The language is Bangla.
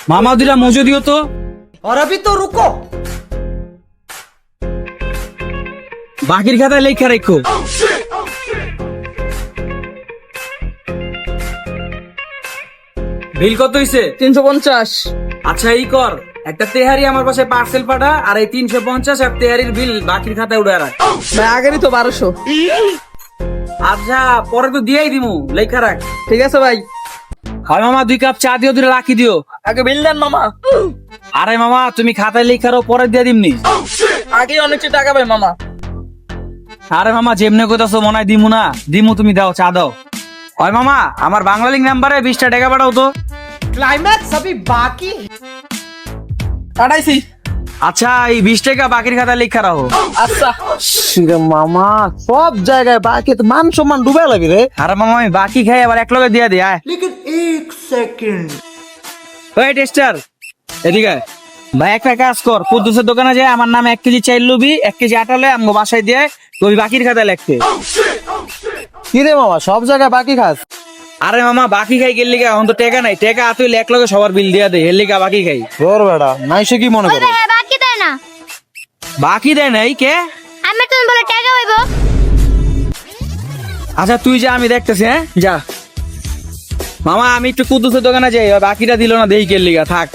মামা দুটা মজো দিও তো। और अभी तो रुको। বাকির খাতায় লেখা রেখো। বিল কত হইছে? 350। আচ্ছা এই কর, একটা তেহারি আমার পাশে পার্সেল পাঠা, আর এই 350 আর তেহারির বিল বাকির খাতায় উড়ে রাখ। ভাই আগেরই তো 1200। আচ্ছা পরে তো দিয়েই দিমু, লেখা রাখ। ঠিক আছে ভাই। হয় মামা 2 কাপ চা দিও, 2 রাখি দিও। আগে বিল দেন মামা। আরে মামা তুমি খাতায় লেখারও পরে দিয়ে দিমনি। আগে অনেক টাকা ভাই মামা। আরে মামা যেমনে কইতাছো মনে হয় দিমু না, দিমু, তুমি দাও, চা দাও। হয় মামা আমার বাংলা লিঙ্ক নাম্বারে 20টা টাকা পাঠাও তো। क्लाइमैक्स अभी बाकी है। পাঠাইছি। আচ্ছা এই 20 টাকা বাকির খাতায় লেখা রাখো। আচ্ছা। মামা সব জায়গায় বাকি তো মান সম্মান ডুবে লাগে রে। আরে মামা আমি বাকি খাই আবার এক লগে দিয়ে দিই। আয় लेकिन एक सेकंड। ওই টেস্টার এদিকে আয়। ভাই একটা কাজ কর, কুদ্দুসের দোকানে যায় আমার নামে 1 কেজি চাইল লবি, 1 কেজি আটা লয়ে আমগো বাসায় দিয়ে তুই বাকির খাতায় লিখতে। কি রে মামা সব জায়গায় বাকি খাস? আরে মামা বাকি খাই গেল লিগা, এখন তো টাকা নাই, টাকা তুই এক লগে সবার বিল দিয়া দে, এর লিগা বাকি খাই। তোর বেটা নাইসে কি মনে করে? ভাই বাকি দেয় না। বাকি দেয় নাই কে? আমি তুমি বলে টাকা হইব। আচ্ছা তুই যা, আমি দেখতেছি। হ্যাঁ যা মামা, আমি একটু কুদ্দুসের দোকানে যাই, বাকিটা দিল না, দেই কে লিগা থাক।